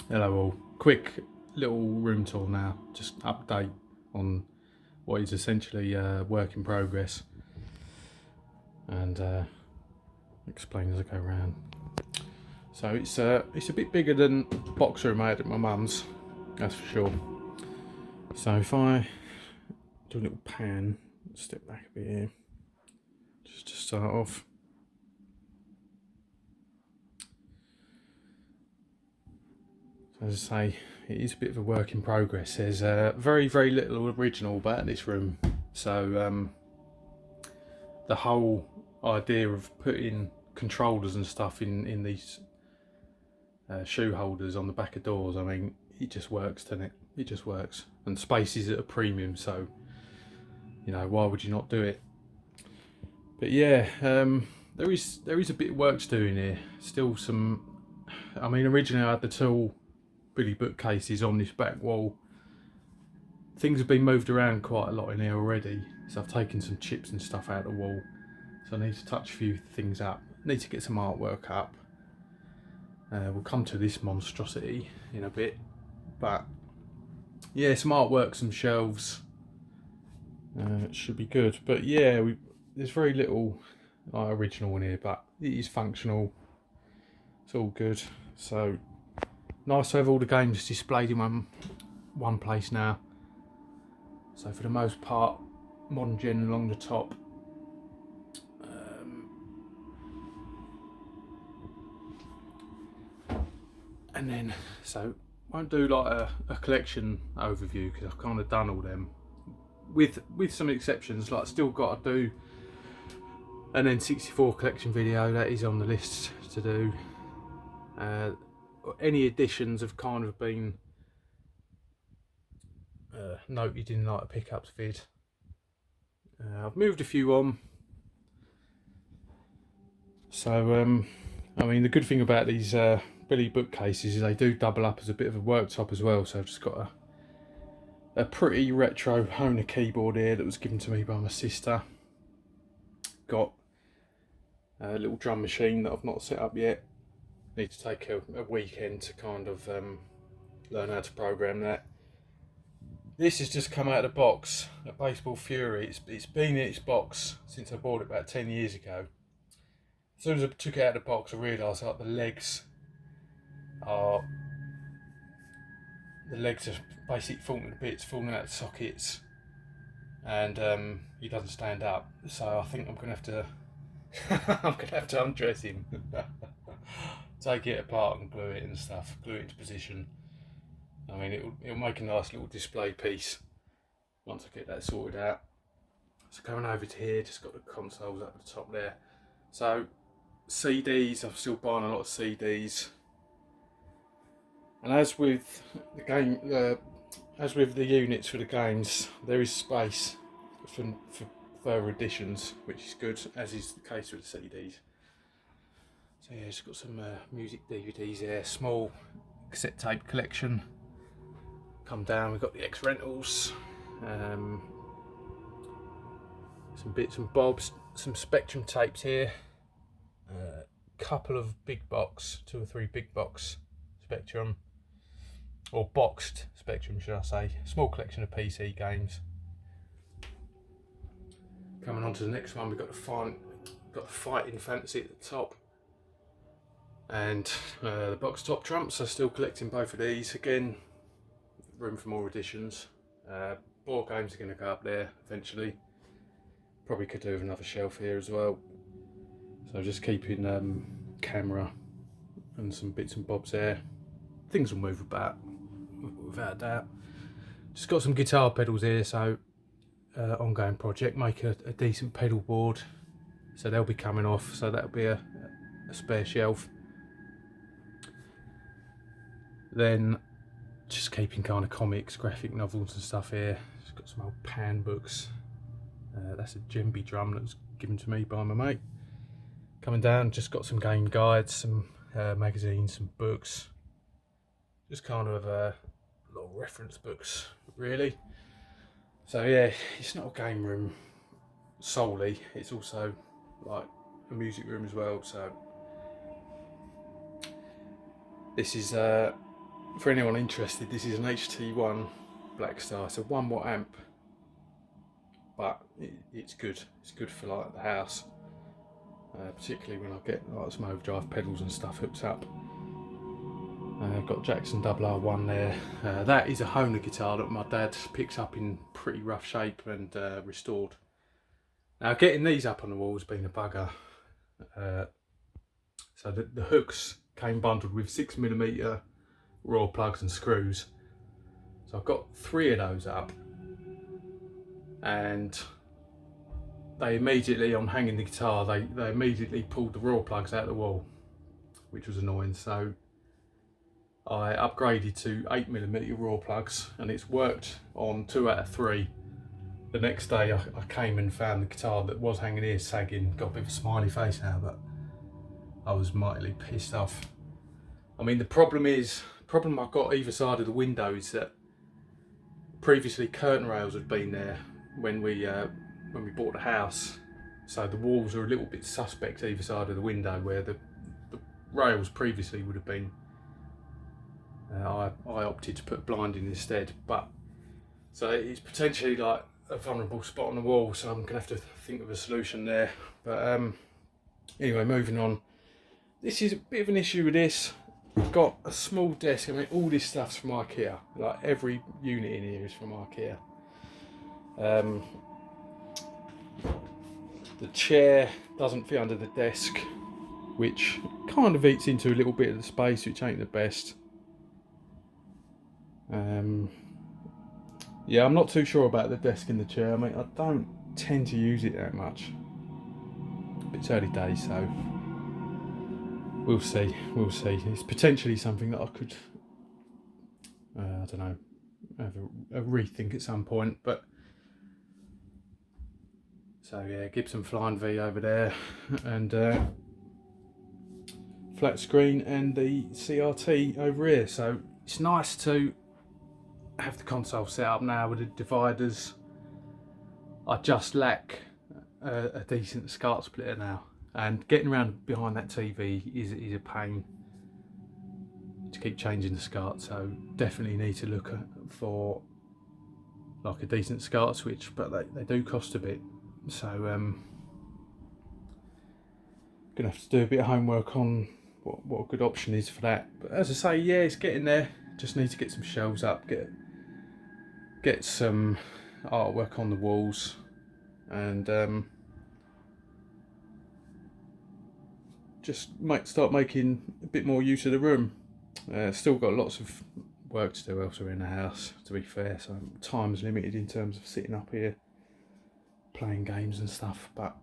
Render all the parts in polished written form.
Hello all. Quick little room tour now. Just update on what is essentially work in progress, and explain as I go around. So it's a bit bigger than the box room I had at my mum's, that's for sure. So if I do a little pan, step back a bit here, just to start off. So as I say, it is a bit of a work in progress. There's very little original about this room. So the whole idea of putting controllers and stuff in these shoe holders on the back of doors, I mean, it just works, doesn't it? It just works. And space is at a premium, so, you know, why would you not do it? But yeah, there is a bit of work to do in here. Still some, I mean, originally I had the tall Billy bookcases on this back wall. Things have been moved around quite a lot in here already, so I've taken some chips and stuff out of the wall. So I need to touch a few things up. Need to get some artwork up. We'll come to this monstrosity in a bit, but yeah, some artwork, some shelves. It should be good. But yeah, there's very little original in here, but it is functional. It's all good. So nice to have all the games displayed in one place now. So for the most part, modern gen along the top. And then, so won't do like a collection overview because I've kind of done all them, with some exceptions. Like still got to do an N64 collection video that is on the list to do. Any additions have kind of been noted in like a pickups vid. I've moved a few on. So I mean, the good thing about these Billy bookcases is they do double up as a bit of a worktop as well. So I've just got a pretty retro Hohner keyboard here that was given to me by my sister. Got a little drum machine that I've not set up yet. Need to take a weekend to kind of learn how to program that. This has just come out of the box, a Baseball Fury. It's been in its box since I bought it about 10 years ago. As soon as I took it out of the box, I realised like the legs are basically falling to bits, falling out of sockets, and he doesn't stand up. So I think I'm gonna have to I'm gonna have to undress him, take it apart and glue it and stuff, glue it into position. I mean, it'll make a nice little display piece once I get that sorted out. So coming over to here, just got the consoles up at the top there. So CDs, I'm still buying a lot of CDs. And as with the game, as with the units for the games, there is space for further additions, which is good, as is the case with the CDs. So yeah, just got some music DVDs here, small cassette tape collection. Come down, we've got the X Rentals, some bits and bobs, some Spectrum tapes here, couple of big box, 2 or 3 big box Spectrum, or boxed Spectrum should I say, small collection of PC games. Coming on to the next one, we've got the Fighting Fantasy at the top, and the box top trumps. I'm still collecting both of these. Again, room for more additions. Board games are going to go up there eventually. Probably could do with another shelf here as well. So just keeping camera and some bits and bobs there. Things will move about without a doubt. Just got some guitar pedals here, so ongoing project, make a decent pedal board. So they'll be coming off, so that'll be a spare shelf. Then just keeping kind of comics, graphic novels and stuff here. Just got some old pan books. That's a djembe drum that was given to me by my mate. Coming down, just got some game guides, some magazines, some books. Just kind of little reference books, really. So yeah, it's not a game room solely, it's also like a music room as well. So this is for anyone interested, this is an HT1 Blackstar. It's a 1 watt amp, but it's good. It's good for like the house, particularly when I get like some overdrive pedals and stuff hooked up. I've got Jackson RR1 there. That is a Hohner guitar that my dad picks up in pretty rough shape and restored. Now getting these up on the wall has been a bugger. So the hooks came bundled with 6mm raw plugs and screws. So I've got 3 of those up, and they immediately, on hanging the guitar, they immediately pulled the raw plugs out of the wall, which was annoying. So I upgraded to 8mm raw plugs, and it's worked on 2 out of 3. The next day I came and found the guitar that was hanging here sagging. Got a bit of a smiley face now, but I was mightily pissed off. I mean, the problem I've got either side of the window is that previously curtain rails had been there when we bought the house, so the walls are a little bit suspect either side of the window where the rails previously would have been. I opted to put blinding instead, but so it's potentially like a vulnerable spot on the wall, so I'm gonna have to think of a solution there. But anyway, moving on. This is a bit of an issue with this. I've got a small desk. I mean, all this stuff's from IKEA. Like every unit in here is from IKEA. The chair doesn't fit under the desk, which kind of eats into a little bit of the space, which ain't the best. Yeah, I'm not too sure about the desk and the chair. I mean, I don't tend to use it that much. It's early days, so we'll see. It's potentially something that I could, I don't know, have a rethink at some point. But so yeah, Gibson Flying V over there, and flat screen, and the CRT over here. So it's nice to have the console set up now with the dividers. I just lack a decent SCART splitter now, and getting around behind that TV is a pain to keep changing the SCART. So definitely need to look for like a decent SCART switch, but they do cost a bit. So gonna have to do a bit of homework on what a good option is for that. But as I say, yeah, it's getting there. Just need to get some shelves up, get some artwork on the walls, and just start making a bit more use of the room. Still got lots of work to do elsewhere in the house, to be fair, so time's limited in terms of sitting up here playing games and stuff, but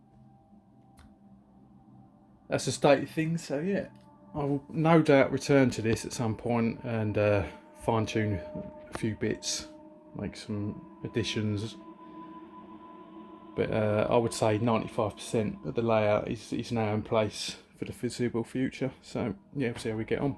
that's the state of things. So yeah, I will no doubt return to this at some point and fine tune a few bits, make some additions, but I would say 95% of the layout is now in place for the foreseeable future. So yeah, we'll see how we get on.